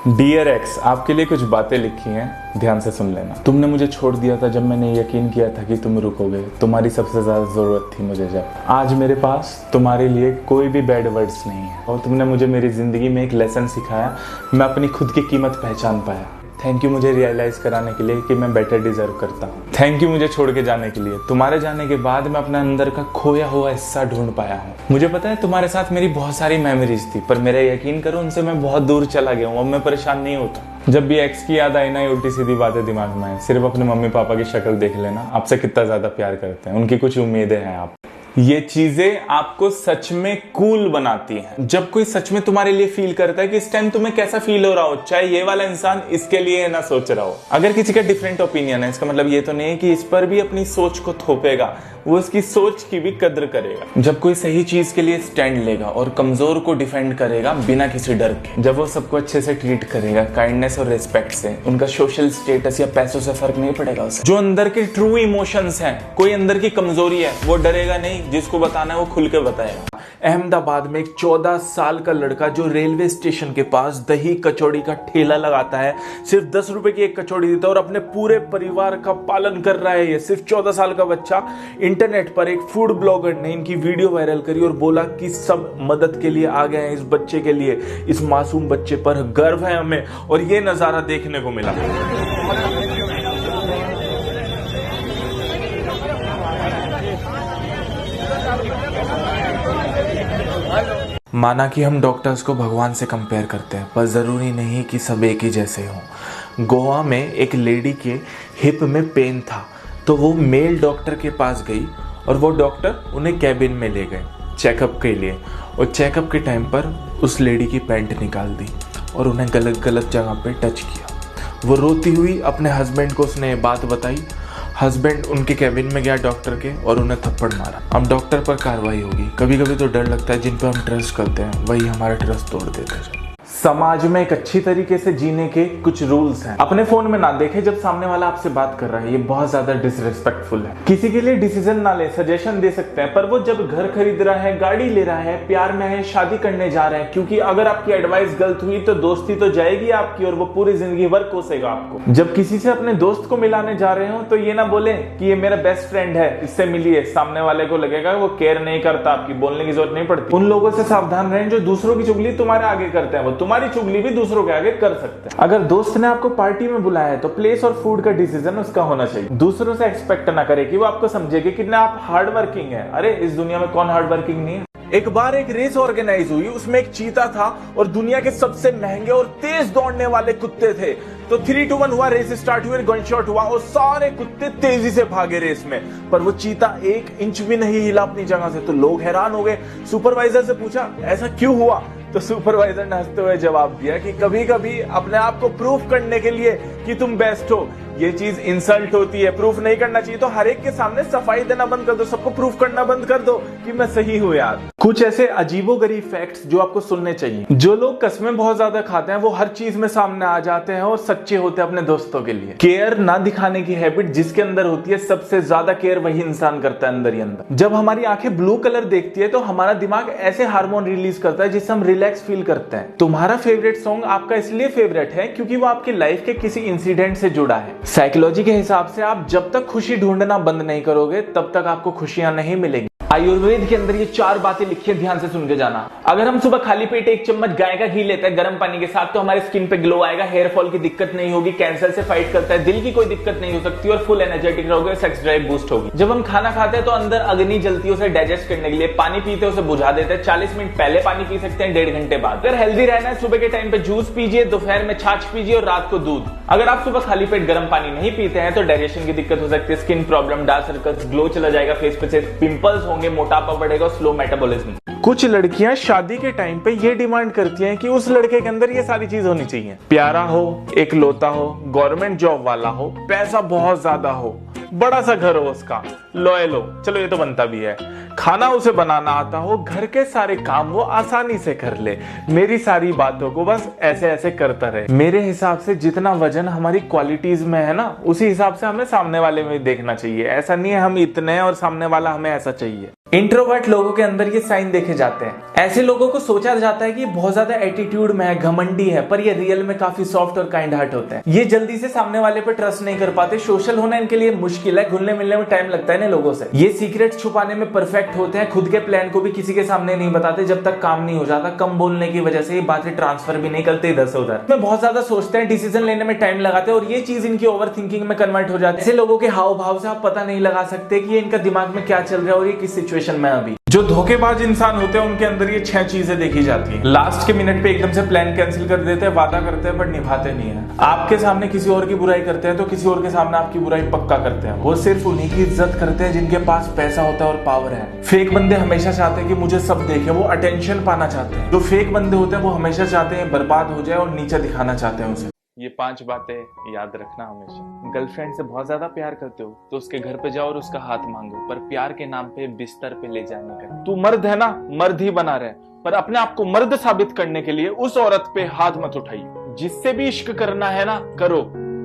Dear x, आपके लिए कुछ बातें लिखी हैं, ध्यान से सुन लेना। तुमने मुझे छोड़ दिया था जब मैंने यकीन किया था कि तुम रुकोगे। तुम्हारी सबसे ज्यादा जरूरत थी मुझे जब। आज मेरे पास तुम्हारे लिए कोई भी बैड वर्ड्स नहीं है और तुमने मुझे मेरी जिंदगी में एक लेसन सिखाया। मैं अपनी खुद की कीमत पहचान पाया। थैंक यू मुझे रियलाइज कराने के लिए कि मैं बेटर डिजर्व करता हूँ। थैंक यू मुझे छोड़ के जाने के लिए। तुम्हारे जाने के बाद मैं अपने अंदर का खोया हुआ हिस्सा ढूंढ पाया हूँ। मुझे पता है तुम्हारे साथ मेरी बहुत सारी मेमोरीज थी, पर मेरा यकीन करो उनसे मैं बहुत दूर चला गया हूँ। अब मैं परेशान नहीं होता। जब भी एक्स की याद आई ना, उल्टी सीधी बातें दिमाग में आए। सिर्फ अपने मम्मी पापा की शक्ल देख लेना, आपसे कितना ज्यादा प्यार करते हैं, उनकी कुछ उम्मीदें हैं आप। ये चीजें आपको सच में कूल बनाती हैं। जब कोई सच में तुम्हारे लिए फील करता है कि इस टाइम तुम्हें कैसा फील हो रहा हो, चाहे ये वाला इंसान इसके लिए ना सोच रहा हो। अगर किसी का डिफरेंट ओपिनियन है, इसका मतलब ये तो नहीं है कि इस पर भी अपनी सोच को थोपेगा, वो उसकी सोच की भी कद्र करेगा। जब कोई सही चीज के लिए स्टैंड लेगा और कमजोर को डिफेंड करेगा बिना किसी डर के, जब वो सबको अच्छे से ट्रीट करेगा काइंडनेस और रिस्पेक्ट से, उनका सोशल स्टेटस या पैसों से फर्क नहीं पड़ेगा उसे। जो अंदर के ट्रू इमोशंस हैं, कोई अंदर की कमजोरी है, वो डरेगा नहीं। जिसको बताना है वो खुल के बताएगा। अहमदाबाद में एक 14 साल का लड़का जो रेलवे स्टेशन के पास दही कचौड़ी का ठेला लगाता है, सिर्फ 10 रुपए की एक कचौड़ी देता है और अपने पूरे परिवार का पालन कर रहा है। ये सिर्फ 14 साल का बच्चा। इंटरनेट पर एक फूड ब्लॉगर ने इनकी वीडियो वायरल करी और बोला कि सब मदद के लिए आ गए हैं इस बच्चे के लिए। इस मासूम बच्चे पर गर्व है हमें और ये नजारा देखने को मिला। माना कि हम डॉक्टर्स को भगवान से कंपेयर करते हैं, पर जरूरी नहीं कि सब एक ही जैसे हों। गोवा में एक लेडी के हिप में पेन था, तो वो मेल डॉक्टर के पास गई और वो डॉक्टर उन्हें कैबिन में ले गए चेकअप के लिए। और चेकअप के टाइम पर उस लेडी की पैंट निकाल दी और उन्हें गलत गलत जगह पे टच किया। वो रोती हुई अपने हस्बैंड को उसने बात बताई। हस्बैंड उनके कैबिन में गया डॉक्टर के और उन्हें थप्पड़ मारा। अब डॉक्टर पर कार्रवाई होगी। कभी कभी तो डर लगता है जिन पर हम ट्रस्ट करते हैं वही हमारा ट्रस्ट तोड़ देते हैं। समाज में एक अच्छी तरीके से जीने के कुछ रूल्स हैं। अपने फोन में ना देखें जब सामने वाला आपसे बात कर रहा है, ये बहुत ज्यादा डिसरिस्पेक्टफुल है। किसी के लिए डिसीजन ना ले, सजेशन दे सकते हैं, पर वो जब घर खरीद रहा है, गाड़ी ले रहा है, प्यार में है, शादी करने जा रहे हैं, क्योंकि अगर आपकी एडवाइस गलत हुई तो दोस्ती तो जाएगी आपकी और वो पूरी जिंदगी भर कोसेगा आपको। जब किसी से अपने दोस्त को मिलाने जा रहे हो तो ये ना बोले कि ये मेरा बेस्ट फ्रेंड है, इससे मिलिए। सामने वाले को लगेगा वो केयर नहीं करता, आपकी बोलने की जरूरत नहीं पड़ती। उन लोगों से सावधान रहें जो दूसरों की चुगली तुम्हारे आगे करते हैं, वो तुम्हारी चुगली भी दूसरों के आगे कर सकते हैं। अगर दोस्त ने आपको पार्टी में बुलाया है तो प्लेस और फूड का डिसीजन उसका होना चाहिए। दूसरों से एक्सपेक्ट ना करे कि वो आपको समझे कि कितना आप हार्ड वर्किंग है। अरे इस दुनिया में कौन हार्ड वर्किंग नहीं है। एक बार एक रेस ऑर्गेनाइज हुई, उसमें एक चीता था और दुनिया के सबसे महंगे और तेज दौड़ने वाले कुत्ते थे। तो 3, 2, 1 हुआ, रेस स्टार्ट हुई, गन शॉट हुआ और सारे कुत्ते तेजी से भागे रेस में, पर वो चीता 1 इंच भी नहीं हिला अपनी जगह से। तो लोग हैरान हो गए। सुपरवाइजर से पूछा ऐसा क्यों हुआ, तो सुपरवाइजर ने हंसते हुए जवाब दिया कि कभी कभी अपने आप को प्रूफ करने के लिए कि तुम बेस्ट हो, ये चीज इंसल्ट होती है। प्रूफ नहीं करना चाहिए, तो हर एक के सामने सफाई देना बंद कर दो, सबको प्रूफ करना बंद कर दो कि मैं सही हूं यार। कुछ ऐसे अजीबोगरीब फैक्ट्स जो आपको सुनने चाहिए। जो लोग कसमें बहुत ज्यादा खाते हैं वो हर चीज में सामने आ जाते हैं और सच्चे होते हैं अपने दोस्तों के लिए। केयर ना दिखाने की हैबिट जिसके अंदर होती है, सबसे ज्यादा केयर वही इंसान करता है अंदर ही अंदर। जब हमारी आंखें ब्लू कलर देखती है तो हमारा दिमाग ऐसे हार्मोन रिलीज करता है जिससे हम रिलैक्स फील करते हैं। तुम्हारा फेवरेट सॉन्ग आपका इसलिए फेवरेट है क्योंकि वो आपकी लाइफ के किसी इंसिडेंट से जुड़ा है। साइकोलॉजी के हिसाब से आप जब तक खुशी ढूंढना बंद नहीं करोगे तब तक आपको खुशियां नहीं मिलेंगी। आयुर्वेद के अंदर ये 4 बातें लिखी है, ध्यान से सुन के जाना। अगर हम सुबह खाली पेट 1 चम्मच गाय का घी लेते हैं गर्म पानी के साथ तो हमारे स्किन पे ग्लो आएगा, हेयर फॉल की दिक्कत नहीं होगी, कैंसर से फाइट करता है, दिल की कोई दिक्कत नहीं हो सकती और फुल एनर्जेटिक रहोगे, सेक्स ड्राइव बूस्ट होगी। जब हम खाना खाते हैं तो अंदर अग्नि जलती है उसे डाइजेस्ट करने के लिए। पानी पीते हैं उसे बुझा देते हैं। 40 मिनट पहले पानी पी सकते हैं, 1.5 घंटे बाद। अगर हेल्दी रहना है सुबह के टाइम पे जूस पीजिए, दोपहर में छाछ पीजिए और रात को दूध। अगर आप सुबह खाली पेट गर्म पानी नहीं पीते हैं तो डाइजेशन की दिक्कत हो सकती है, skin problem, dark circles, glow चला जाएगा फेस पे से, पिंपल्स होंगे, मोटापा बढ़ेगा, स्लो मेटाबॉलिज्म। कुछ लड़कियां शादी के टाइम पे ये डिमांड करती हैं कि उस लड़के के अंदर ये सारी चीज होनी चाहिए। प्यारा हो, एकलौता हो, गवर्नमेंट जॉब वाला हो, पैसा बहुत ज्यादा हो, बड़ा सा घर हो उसका, लॉयल हो, चलो ये तो बनता भी है, खाना उसे बनाना आता हो, घर के सारे काम वो आसानी से कर ले, मेरी सारी बातों को बस ऐसे ऐसे करता रहे। मेरे हिसाब से जितना वजन हमारी क्वालिटीज में है ना, उसी हिसाब से हमें सामने वाले में देखना चाहिए। ऐसा नहीं है हम इतने हैं और सामने वाला हमें ऐसा चाहिए। इंट्रोवर्ट लोगों के अंदर ये साइन देखे जाते हैं। ऐसे लोगों को सोचा जाता है कि बहुत ज्यादा एटीट्यूड में है, घमंडी है, पर ये रियल में काफी सॉफ्ट और काइंड हार्ट होते हैं। ये जल्दी से सामने वाले पे ट्रस्ट नहीं कर पाते, सोशल होना इनके लिए मुश्किल है, घुलने मिलने में टाइम लगता है ना लोगों से। ये सीक्रेट छुपाने में परफेक्ट होते हैं, खुद के प्लान को भी किसी के सामने नहीं बताते जब तक काम नहीं हो जाता। कम बोलने की वजह से ये बातें ट्रांसफर भी नहीं करते इधर से उधर, में बहुत ज्यादा सोचते हैं, डिसीजन लेने में टाइम लगाते हैं और ये चीज इनकी ओवर थिंकिंग में कन्वर्ट हो जाती है। ऐसे लोगों के हाव भाव से आप पता नहीं लगा सकते कि इनका दिमाग में क्या चल रहा है और ये किस सिचुएशन में अभी। जो धोखेबाज इंसान होते हैं उनके अंदर ये 6 चीजें देखी जाती हैं। लास्ट के मिनट पे एकदम से प्लान कैंसिल कर देते हैं, वादा करते हैं पर निभाते नहीं है। आपके सामने किसी और की बुराई करते हैं तो किसी और के सामने आपकी बुराई पक्का करते हैं। वो सिर्फ उन्हीं की इज्जत करते हैं जिनके पास पैसा होता है और पावर है। फेक बंदे हमेशा चाहते हैं कि मुझे सब देखे, वो अटेंशन पाना चाहते हैं। जो फेक बंदे होते हैं वो हमेशा चाहते हैं बर्बाद हो जाए और नीचे दिखाना चाहते हैं उसे। ये 5 बातें याद रखना हमेशा। गर्लफ्रेंड से बहुत ज्यादा प्यार करते हो तो उसके घर पे जाओ और उसका हाथ मांगो, पर प्यार के नाम पे बिस्तर पे ले जाने का। तू मर्द है ना, मर्द ही बना रहे, पर अपने आप को मर्द साबित करने के लिए उस औरत पे हाथ मत उठाइए। जिससे भी इश्क करना है ना करो,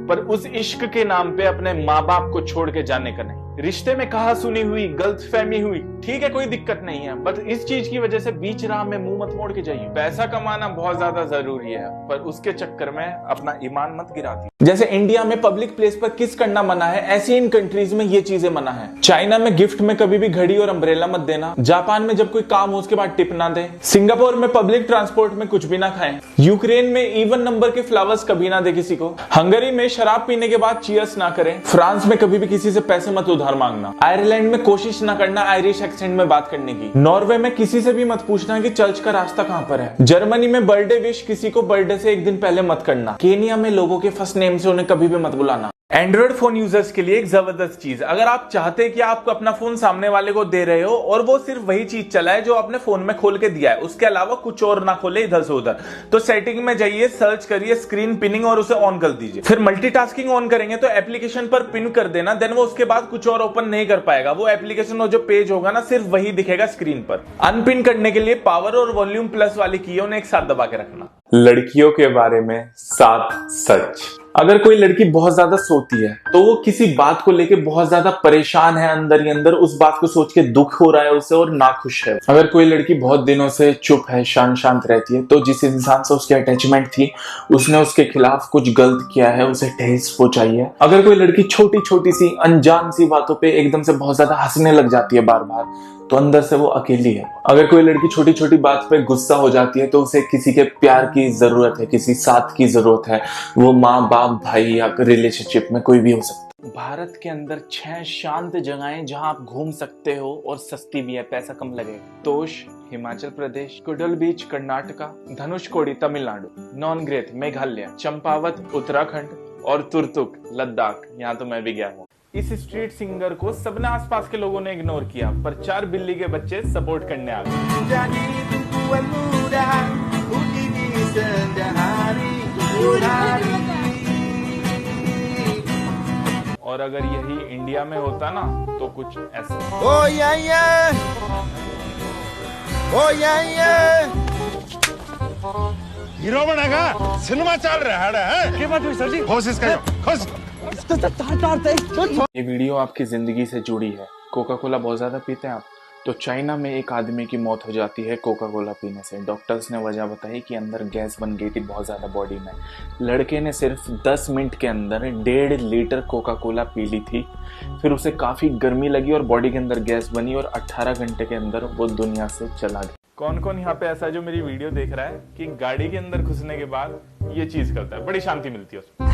पर उस इश्क के नाम पे अपने माँ बाप को छोड़ के जाने का नहीं। रिश्ते में कहा सुनी हुई गलतफहमी हुई, ठीक है कोई दिक्कत नहीं है, बट इस चीज की वजह से बीच राह में मुंह मत मोड़ के जाइए। पैसा कमाना बहुत ज्यादा जरूरी है, पर उसके चक्कर में अपना ईमान मत गिरा दिए। जैसे इंडिया में पब्लिक प्लेस पर किस करना मना है, ऐसी इन कंट्रीज में ये चीजें मना है। चाइना में गिफ्ट में कभी भी घड़ी और अम्ब्रेला मत देना। जापान में जब कोई काम हो उसके बाद टिप ना दे। सिंगापुर में पब्लिक ट्रांसपोर्ट में कुछ भी ना खाएं। यूक्रेन में इवन नंबर के फ्लावर्स कभी ना दे किसी को। हंगरी में शराब पीने के बाद चीयर्स ना करें। फ्रांस में कभी भी किसी से पैसे मत उधार मांगना। आयरलैंड में कोशिश ना करना आयरिश एक्सेंट में बात करने की। नॉर्वे में किसी से भी मत पूछना कि चर्च का रास्ता कहां पर है। जर्मनी में बर्थडे विश किसी को बर्थडे से 1 दिन पहले मत करना। केनिया में लोगों के फर्स्ट नेम से उन्हें कभी भी मत बुलाना। एंड्रॉइड फोन यूजर्स के लिए एक जबरदस्त चीज, अगर आप चाहते हैं कि आप अपना फोन सामने वाले को दे रहे हो और वो सिर्फ वही चीज चलाए जो आपने फोन में खोल के दिया है, उसके अलावा कुछ और ना खोले इधर से उधर, तो सेटिंग में जाइए, सर्च करिए स्क्रीन पिनिंग और उसे ऑन कर दीजिए। फिर मल्टीटास्किंग ऑन करेंगे तो एप्लीकेशन पर पिन कर देना, देन वो उसके बाद कुछ और ओपन नहीं कर पाएगा। वो एप्लीकेशन और जो पेज होगा ना सिर्फ वही दिखेगा स्क्रीन पर। अनपिन करने के लिए पावर और वॉल्यूम प्लस वाली कीओं ने एक साथ दबा के रखना। लड़कियों के बारे में 7 सच। अगर कोई लड़की बहुत ज्यादा सोती है तो वो किसी बात को लेके बहुत ज्यादा परेशान है, अंदर ही अंदर उस बात को सोच के दुख हो रहा है उसे और नाखुश है। अगर कोई लड़की बहुत दिनों से चुप है, शांत रहती है, तो जिस इंसान से उसकी अटैचमेंट थी उसने उसके खिलाफ कुछ गलत किया है, उसे ठेस पहुंचाई है। अगर कोई लड़की छोटी छोटी सी अनजान सी बातों पे एकदम से बहुत ज्यादा हंसने लग जाती है बार बार, तो अंदर से वो अकेली है। अगर कोई लड़की छोटी छोटी बात पे गुस्सा हो जाती है तो उसे किसी के प्यार की जरूरत है, किसी साथ की जरूरत है। वो माँ बाप भाई या रिलेशनशिप में कोई भी हो सकता है। भारत के अंदर 6 शांत जगहें जहां आप घूम सकते हो और सस्ती भी है, पैसा कम लगेगा। तोश हिमाचल प्रदेश, कुडल बीच कर्नाटका, धनुषकोडी तमिलनाडु, नॉनग्रेथ मेघालय, चंपावत उत्तराखंड और तुर्तुक लद्दाख, यहाँ तो मैं भी गया हूँ। इस स्ट्रीट सिंगर को सबने आसपास के लोगों ने इग्नोर किया, पर 4 बिल्ली के बच्चे सपोर्ट करने आ गए। और अगर यही इंडिया में होता ना तो कुछ ऐसा। हीरो बनेगा, सिनेमा चल रहा है। क्या बात हुई सर जी? खुश इसका खुश। ये वीडियो आपकी जिंदगी से जुड़ी है। कोका कोला बहुत ज्यादा पीते हैं आप, तो चाइना में एक आदमी की मौत हो जाती है कोका कोला पीने से। डॉक्टर्स ने वजह बताई कि अंदर गैस बन गई थी बहुत ज्यादा बॉडी में। लड़के ने सिर्फ 10 मिनट के अंदर 1.5 लीटर कोका कोला पी ली थी। फिर उसे काफी गर्मी लगी और बॉडी के अंदर गैस बनी और 18 घंटे के अंदर वो दुनिया से चला गया। कौन कौन यहाँ पे ऐसा जो मेरी वीडियो देख रहा है कि गाड़ी के अंदर घुसने के बाद ये चीज करता है, बड़ी शांति मिलती है उसको।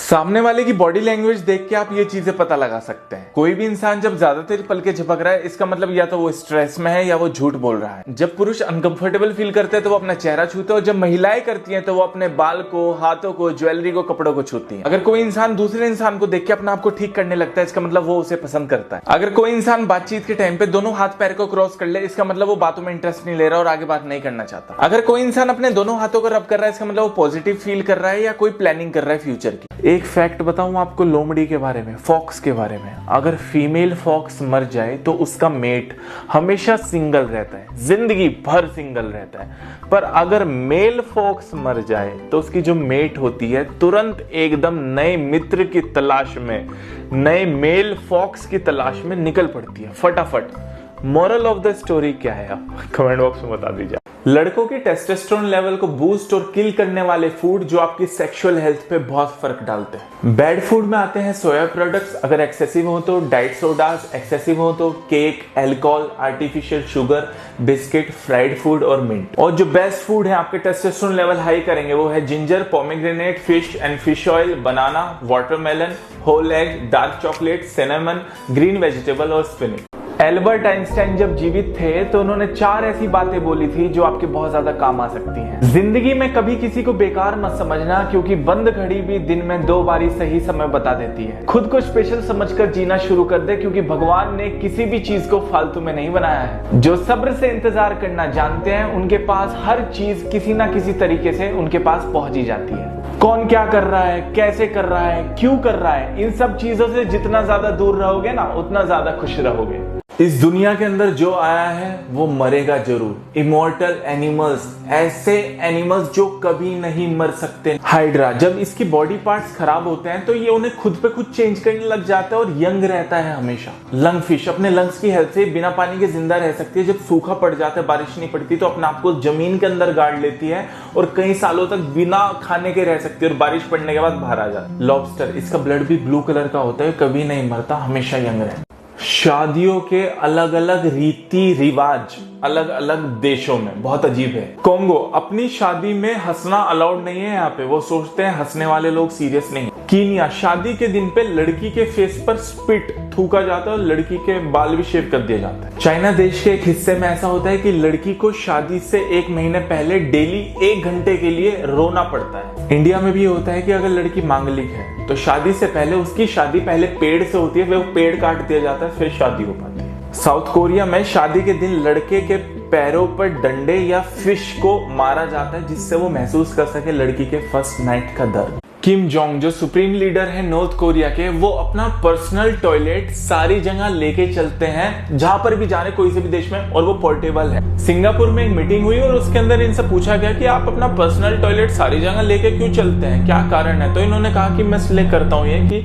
सामने वाले की बॉडी लैंग्वेज देख के आप ये चीजें पता लगा सकते हैं। कोई भी इंसान जब ज्यादातर पल के झपक रहा है, इसका मतलब या तो वो स्ट्रेस में है या वो झूठ बोल रहा है। जब पुरुष अनकंफर्टेबल फील करते हैं तो वो अपना चेहरा छूते हैं, और जब महिलाएं करती हैं तो वो अपने बाल को, हाथों को, ज्वेलरी को, कपड़ों को छूती हैं। अगर कोई इंसान दूसरे इंसान को देख के अपने आप को ठीक करने लगता है, इसका मतलब वो उसे पसंद करता है। अगर कोई इंसान बातचीत के टाइम पे दोनों हाथ पैर को क्रॉस कर ले, इसका मतलब वो बातों में इंटरेस्ट नहीं ले रहा और आगे बात नहीं करना चाहता। अगर कोई इंसान अपने दोनों हाथों को रब कर रहा है, इसका मतलब वो पॉजिटिव फील कर रहा है या कोई प्लानिंग कर रहा है फ्यूचर की। एक फैक्ट बताऊं आपको लोमड़ी के बारे में, फॉक्स के बारे में। अगर फीमेल फॉक्स मर जाए तो उसका मेट हमेशा सिंगल रहता है, जिंदगी भर सिंगल रहता है। पर अगर मेल फॉक्स मर जाए तो उसकी जो मेट होती है तुरंत एकदम नए मित्र की तलाश में, नए मेल फॉक्स की तलाश में निकल पड़ती है फटाफट। मोरल ऑफ द स्टोरी क्या है आप कमेंट बॉक्स में बता दीजिए। लड़कों के टेस्टोस्टेरोन लेवल को बूस्ट और किल करने वाले फूड जो आपकी सेक्सुअल हेल्थ पे बहुत फर्क डालते हैं। बैड फूड में आते हैं सोया प्रोडक्ट्स, अगर एक्सेसिव हो तो डाइट सोडास, एक्सेसिव हो तो cake, alcohol, artificial sugar, biscuit, fried food और मिंट। और जो बेस्ट फूड है आपके टेस्टोस्टेरोन लेवल हाई करेंगे वो है ginger, pomegranate, fish and fish oil, banana, watermelon, whole egg, dark chocolate, cinnamon, green vegetable और स्पिनच। एल्बर्ट आइंस्टाइन जब जीवित थे तो उन्होंने 4 ऐसी बातें बोली थी जो आपके बहुत ज्यादा काम आ सकती हैं। जिंदगी में कभी किसी को बेकार मत समझना, क्योंकि बंद घड़ी भी दिन में 2 बारी सही समय बता देती है। खुद को स्पेशल समझकर जीना शुरू कर दे, क्योंकि भगवान ने किसी भी चीज को फालतू में नहीं बनाया है। जो सब्र से इंतजार करना जानते हैं उनके पास हर चीज किसी ना किसी तरीके से उनके पास पहुंच ही जाती है। कौन क्या कर रहा है, कैसे कर रहा है, क्यों कर रहा है, इन सब चीजों से जितना ज्यादा दूर रहोगे ना उतना ज्यादा खुश रहोगे। इस दुनिया के अंदर जो आया है वो मरेगा जरूर। इमॉर्टल एनिमल्स, ऐसे एनिमल्स जो कभी नहीं मर सकते। हाइड्रा, जब इसकी बॉडी पार्ट्स खराब होते हैं तो ये उन्हें खुद पे खुद चेंज करने लग जाता है और यंग रहता है हमेशा। लंग फिश अपने लंग्स की हेल्प से बिना पानी के जिंदा रह सकती है। जब सूखा पड़ जाता है, बारिश नहीं पड़ती, तो अपने आप को जमीन के अंदर गाड़ लेती है और कई सालों तक बिना खाने के रह सकती है और बारिश पड़ने के बाद बाहर आ जाती है। लॉबस्टर, इसका ब्लड भी ब्लू कलर का होता है, कभी नहीं मरता, हमेशा यंग रहता है। शादियों के अलग अलग रीति रिवाज अलग अलग देशों में बहुत अजीब है। कोंगो, अपनी शादी में हंसना अलाउड नहीं है यहाँ पे, वो सोचते हैं हंसने वाले लोग सीरियस नहीं। कीनिया, शादी के दिन पे लड़की के फेस पर स्पिट थूका जाता है और लड़की के बाल भी शेव कर दिया जाता है। चाइना देश के एक हिस्से में ऐसा होता है कि लड़की को शादी से 1 महीने पहले डेली 1 घंटे के लिए रोना पड़ता है। इंडिया में भी होता है कि अगर लड़की मांगलिक है तो शादी से पहले, उसकी शादी पहले पेड़ से होती है, फिर वो पेड़ काट दिया जाता है, फिर शादी हो पाती है। साउथ कोरिया में शादी के दिन लड़के के पैरों पर डंडे या फिश को मारा जाता है जिससे वो महसूस कर सके लड़की के फर्स्ट नाइट का दर्द। किम जोंग, जो सुप्रीम लीडर है नॉर्थ कोरिया के, वो अपना पर्सनल टॉयलेट सारी जगह लेके चलते हैं जहां पर भी जाने, कोई से भी देश में, और वो पोर्टेबल है। सिंगापुर में एक मीटिंग हुई और उसके अंदर इनसे पूछा गया कि आप अपना पर्सनल टॉयलेट सारी जगह लेके क्यों चलते हैं, क्या कारण है। तो इन्होंने कहा कि मैं इसलिए करता हूँ ये कि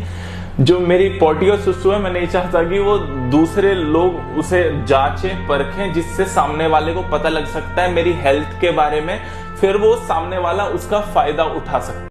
जो मेरी पोटी और सुसु है, मैं नहीं चाहता कि वो दूसरे लोग उसे जांचें परखें, जिससे सामने वाले को पता लग सकता है मेरी हेल्थ के बारे में, फिर वो सामने वाला उसका फायदा उठा सकता है।